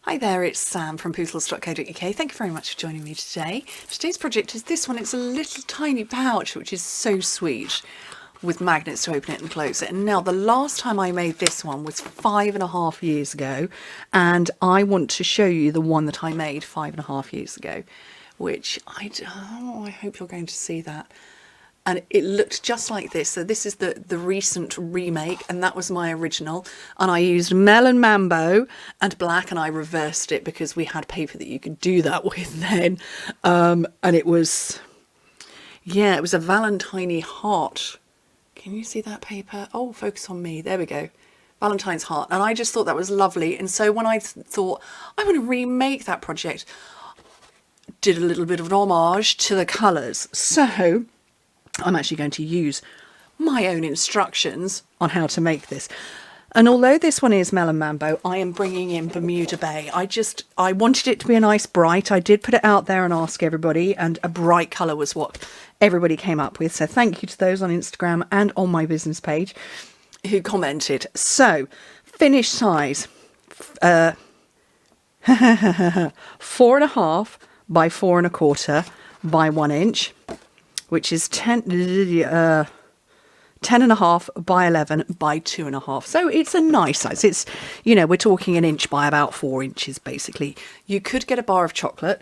Hi there, it's Sam from Pootles.co.uk. Thank you very much for joining me today. Today's project is this one. It's a little tiny pouch, which is so sweet, with magnets to open it and close it. And now the last time I made this one was 5.5 years ago, and I want to show you the one that I made 5.5 years ago, which I hope you're going to see that. And it looked just like this. So this is the recent remake, and that was my original. And I used Melon Mambo and black, and I reversed it because we had paper that you could do that with then. And it was, yeah, it was a Valentine heart. Can you see that paper? Oh, focus on me. There we go. Valentine's heart. And I just thought that was lovely. And so when I thought, I want to remake that project, did a little bit of an homage to the colours. So I'm actually going to use my own instructions on how to make this. And although this one is Melon Mambo, I am bringing in Bermuda Bay. I wanted it to be a nice bright. I did put it out there and ask everybody, and a bright colour was what everybody came up with. So thank you to those on Instagram and on my business page who commented. So finished size, 4.5 by 4.25 by 1 inch. Which is 10.5 by 11 by 2.5. So it's a nice size. It's, you know, we're talking 1 inch by about 4 inches, basically. You could get a bar of chocolate.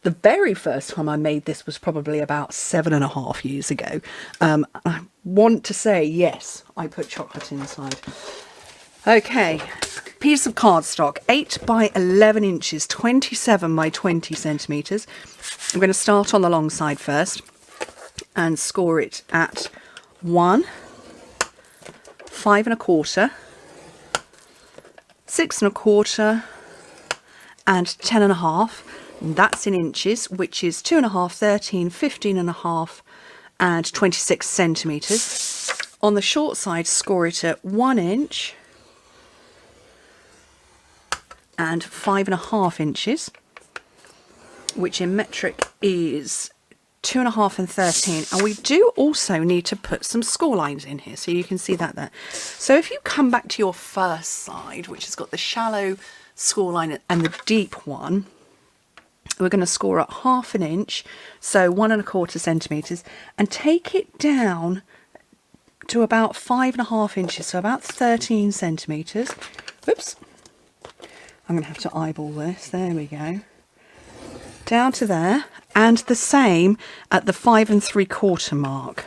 The very first time I made this was probably about 7.5 years ago. I want to say, yes, I put chocolate inside. Okay, piece of cardstock, 8 by 11 inches, 27 by 20 centimetres. I'm going to start on the long side first and score it at 1, 5.25, 6.25, and 10.5. And that's in inches, which is 2.5, 13, 15.5, and 26 centimetres. On the short side, score it at 1 inch and 5.5 inches, which in metric is 2.5 and 13. And we do also need to put some score lines in here, so you can see that there. So if you come back to your first side, which has got the shallow score line and the deep one, we're going to score at 1/2 inch, so 1.25 centimetres, and take it down to about 5.5 inches, so about 13 centimetres. Whoops, I'm going to have to eyeball this. There we go. Down to there, and the same at the 5 3/4 mark.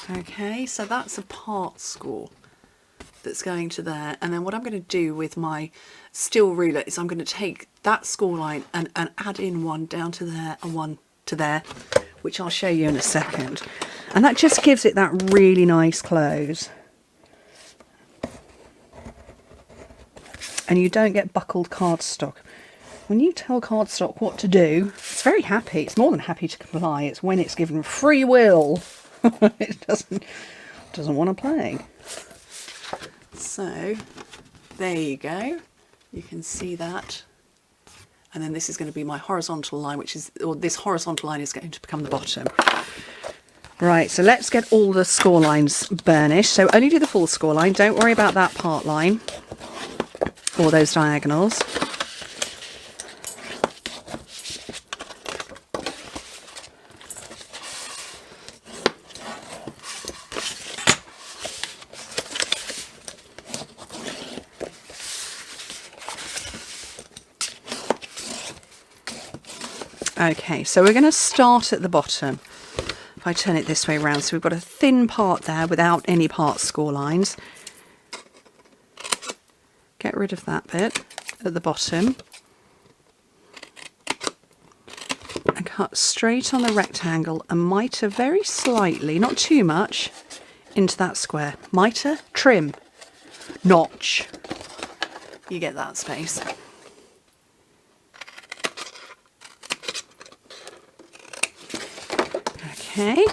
Okay, so that's a part score that's going to there. And then what I'm going to do with my steel ruler is I'm going to take that score line and add in one down to there and one to there, which I'll show you in a second. And that just gives it that really nice close. And you don't get buckled cardstock. When you tell cardstock what to do, it's very happy. It's more than happy to comply. It's when it's given free will. It doesn't want to play. So there you go. You can see that. And then this is going to be my horizontal line, which is, or this horizontal line is going to become the bottom. Right, so let's get all the score lines burnished. So only do the full score line. Don't worry about that part line or those diagonals. Okay, so we're going to start at the bottom. If I turn it this way around, so we've got a thin part there without any part score lines. Get rid of that bit at the bottom and cut straight on the rectangle and mitre very slightly, not too much, into that square. Mitre, trim, notch. You get that space. Okay.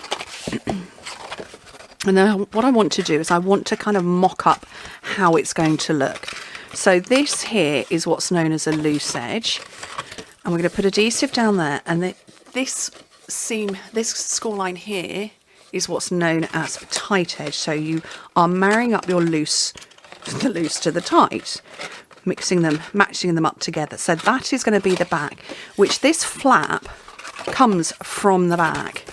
And then what I want to do is I want to kind of mock up how it's going to look. So this here is what's known as a loose edge, and we're going to put adhesive down there, and this score line here is what's known as tight edge. So you are marrying up your loose, the loose to the tight, mixing them, matching them up together. So that is going to be the back, which this flap comes from the back.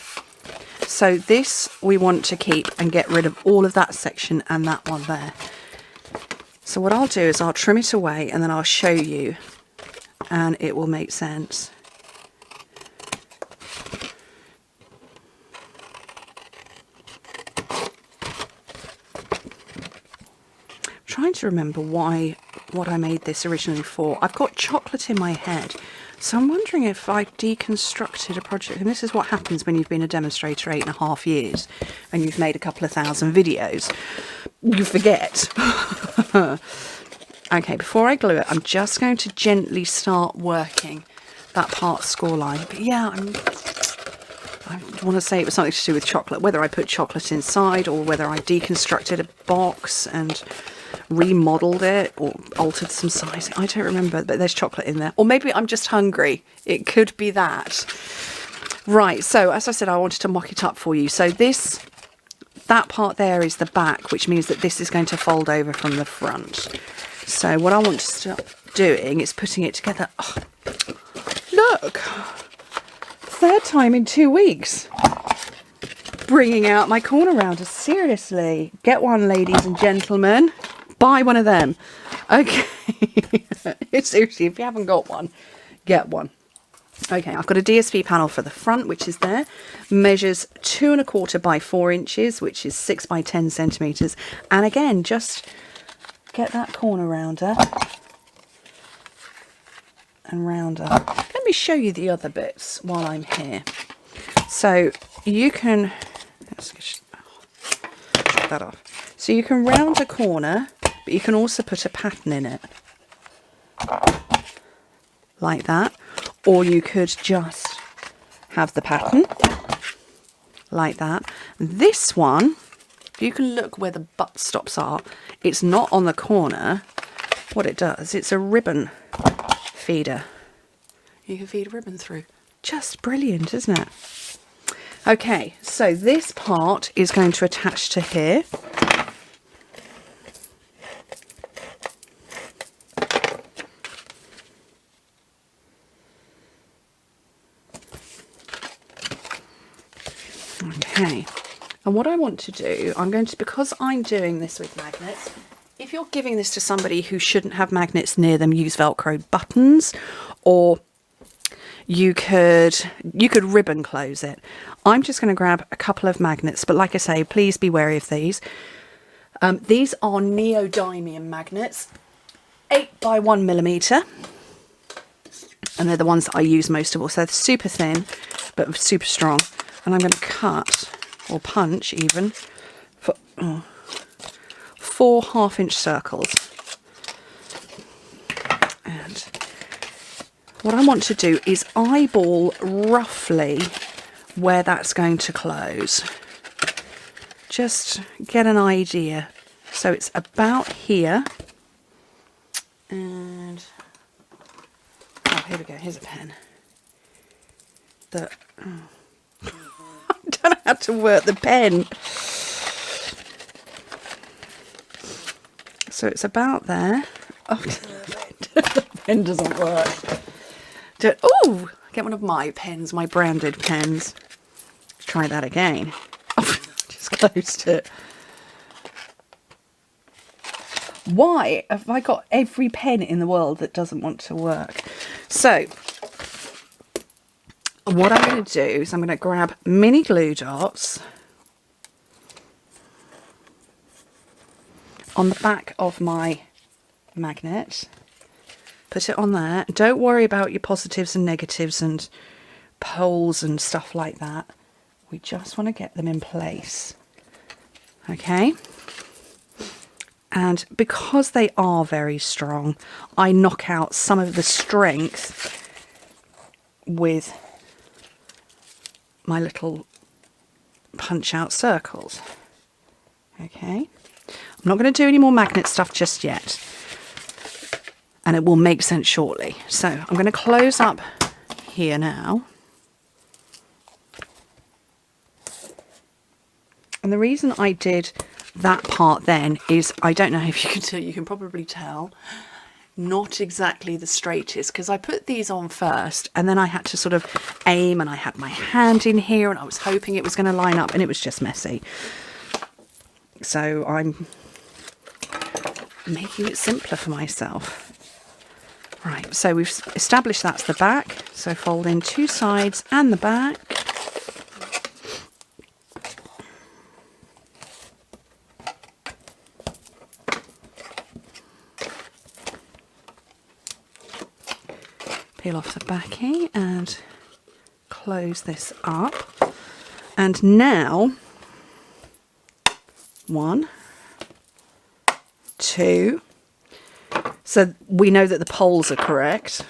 So this we want to keep and get rid of all of that section and that one there. So what I'll do is I'll trim it away and then I'll show you and it will make sense. I'm trying to remember what I made this originally for. I've got chocolate in my head. So I'm wondering if I deconstructed a project, and this is what happens when you've been a demonstrator 8.5 years and you've made a couple of thousand videos. You forget. Okay, before I glue it, I'm just going to gently start working that part score line. But yeah, I want to say it was something to do with chocolate, whether I put chocolate inside or whether I deconstructed a box and remodeled it or altered some sizing. I don't remember, but there's chocolate in there. Or maybe I'm just hungry. It could be that. Right, so as I said, I wanted to mock it up for you. So that part there is the back, which means that this is going to fold over from the front. So what I want to start doing is putting it together. Oh, look! Third time in 2 weeks. Bringing out my corner rounder. Seriously. Get one, ladies and gentlemen. Buy one of them. Okay. Seriously, if you haven't got one, get one. Okay, I've got a DSP panel for the front, which is there. Measures 2¼ by 4 inches, which is 6 by 10 centimetres. And again, just get that corner rounder and rounder. Let me show you the other bits while I'm here. So you can, let's chop that off. So you can round a corner, but you can also put a pattern in it. Like that. Or you could just have the pattern. Like that. This one, you can look where the butt stops are. It's not on the corner. What it does, it's a ribbon feeder. You can feed a ribbon through. Just brilliant, isn't it? Okay, so this part is going to attach to here. Okay, and what I want to do, because I'm doing this with magnets, if you're giving this to somebody who shouldn't have magnets near them, use Velcro buttons, or you could ribbon close it. I'm just going to grab a couple of magnets, but like I say, please be wary of these. These are neodymium magnets, 8 by 1mm, and they're the ones that I use most of all. So they're super thin, but super strong. And I'm going to cut, or punch even, for 4 half-inch circles. And what I want to do is eyeball roughly where that's going to close. Just get an idea. So it's about here. And, oh, here we go, here's a pen. I don't know how to work the pen. So it's about there. Oh, the pen doesn't work. Oh, get one of my pens, my branded pens. Let's try that again. Oh, just closed it. Why have I got every pen in the world that doesn't want to work? So what I'm going to do is I'm going to grab mini glue dots on the back of my magnet, put it on there. Don't worry about your positives and negatives and poles and stuff like that. We just want to get them in place. Okay? And because they are very strong, I knock out some of the strength with my little punch out circles. Okay, I'm not going to do any more magnet stuff just yet, and it will make sense shortly. So I'm going to close up here now, And the reason I did that part then is, I don't know if you can tell, you can probably tell, not exactly the straightest, because I put these on first and then I had to sort of aim, and I had my hand in here and I was hoping it was going to line up, and it was just messy. So I'm making it simpler for myself. Right, so we've established that's the back, so fold in 2 sides and the back. Peel off the backing and close this up. And now 1, 2. So we know that the poles are correct.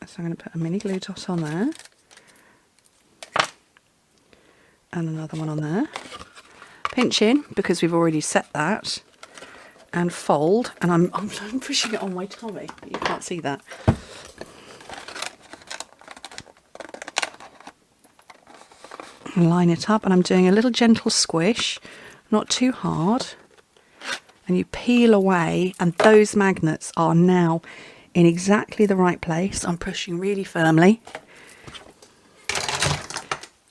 So I'm going to put a mini glue dot on there. And another one on there. Pinch in, because we've already set that. And fold. And I'm pushing it on my tummy, but you can't see that. Line it up, and I'm doing a little gentle squish, not too hard. And you peel away, and those magnets are now in exactly the right place. I'm pushing really firmly.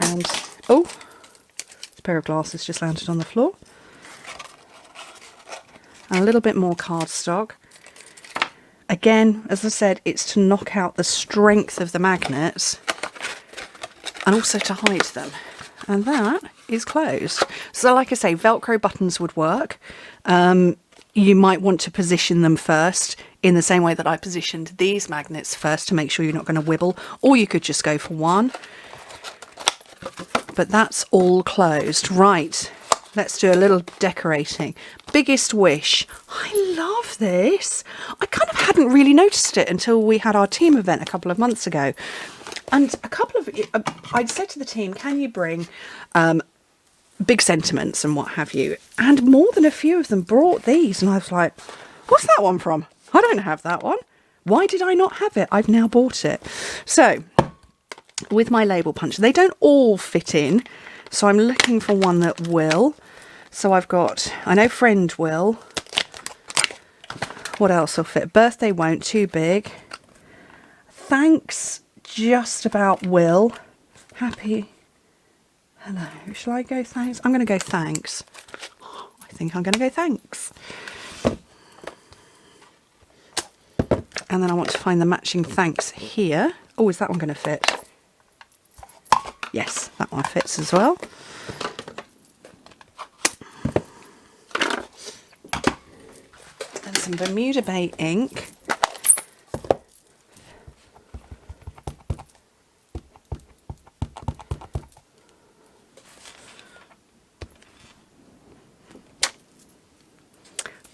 And, oh, this pair of glasses just landed on the floor. And a little bit more cardstock. Again, as I said, it's to knock out the strength of the magnets and also to hide them. And that is closed. So like I say, Velcro buttons would work. You might want to position them first in the same way that I positioned these magnets first to make sure you're not going to wibble, or you could just go for one. But that's all closed. Right, let's do a little decorating. Biggest wish. I love this. I kind of hadn't really noticed it until we had our team event a couple of months ago. And I'd said to the team, can you bring big sentiments and what have you? And more than a few of them brought these. And I was like, what's that one from? I don't have that one. Why did I not have it? I've now bought it. So with my label puncher, they don't all fit in. So I'm looking for one that will. So I've got, I know friend will. What else will fit? Birthday won't, too big. Thanks, just about will. Happy. Hello. Shall I go thanks? I'm going to go thanks. I think I'm going to go thanks. And then I want to find the matching thanks here. Oh, is that one going to fit? Yes, that one fits as well. And some Bermuda Bay ink.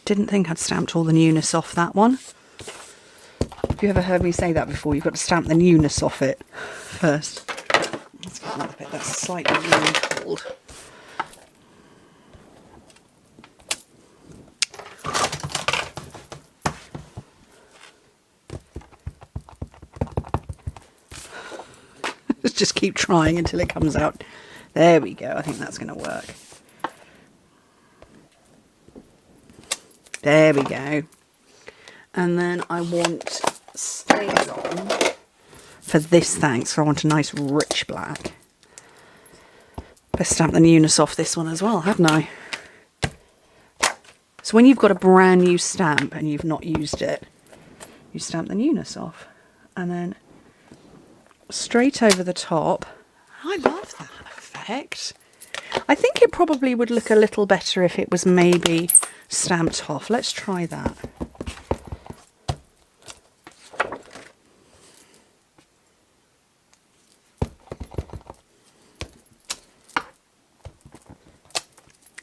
Didn't think I'd stamped all the newness off that one. Have you ever heard me say that before? You've got to stamp the newness off it first. Let's get another bit that's slightly wrinkled. Let's just keep trying until it comes out. There we go. I think that's going to work. There we go. And then I want stays on for this thanks. So I want a nice rich black. Let's stamp the newness off this one as well, haven't I? So when you've got a brand new stamp and you've not used it, you stamp the newness off. And then straight over the top. I love that effect. I think it probably would look a little better if it was maybe stamped off. Let's try that.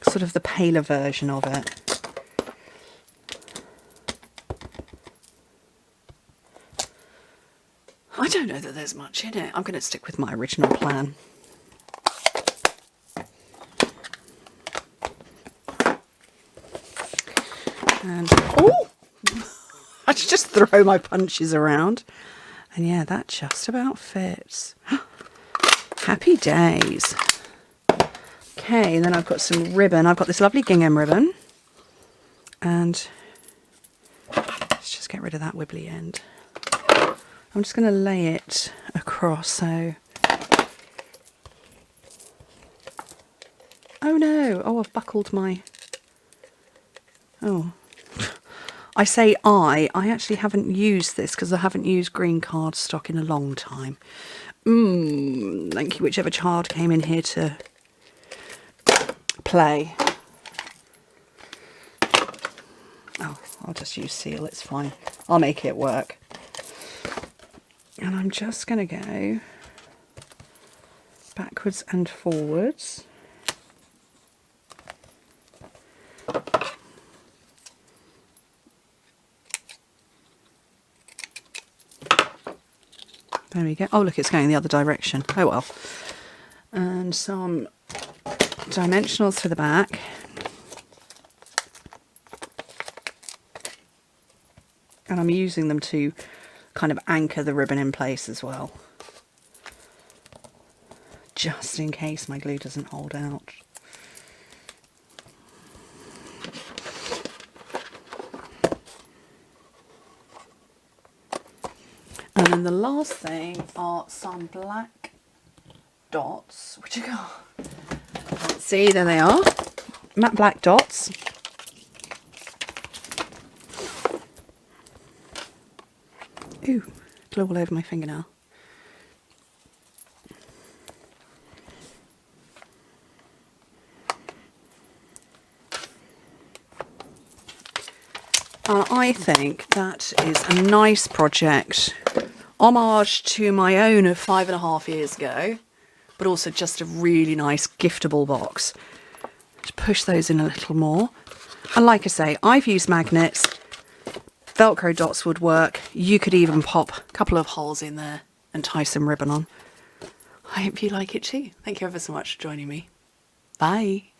Sort of the paler version of it. I don't know that there's much in it. I'm going to stick with my original plan. And, oh! I just throw my punches around. And yeah, that just about fits. Happy days. Okay, and then I've got some ribbon. I've got this lovely gingham ribbon. And let's just get rid of that wibbly end. I'm just going to lay it across, so... Oh no! Oh, I've buckled my... Oh. I say I actually haven't used this because I haven't used green cardstock in a long time. Thank you, whichever child came in here to play. Oh, I'll just use seal, it's fine. I'll make it work. And I'm just going to go backwards and forwards. There we go. Oh, look, it's going the other direction. Oh, well. And some dimensionals for the back. And I'm using them to kind of anchor the ribbon in place as well. Just in case my glue doesn't hold out. And then the last thing are some black dots, which are, see, there they are, matte black dots. Ooh, glue all over my fingernail. And I think that is a nice project, homage to my own of 5.5 years ago, but also just a really nice giftable box. To push those in a little more. And like I say, I've used magnets. Velcro dots would work. You could even pop a couple of holes in there and tie some ribbon on. I hope you like it too. Thank you ever so much for joining me. Bye.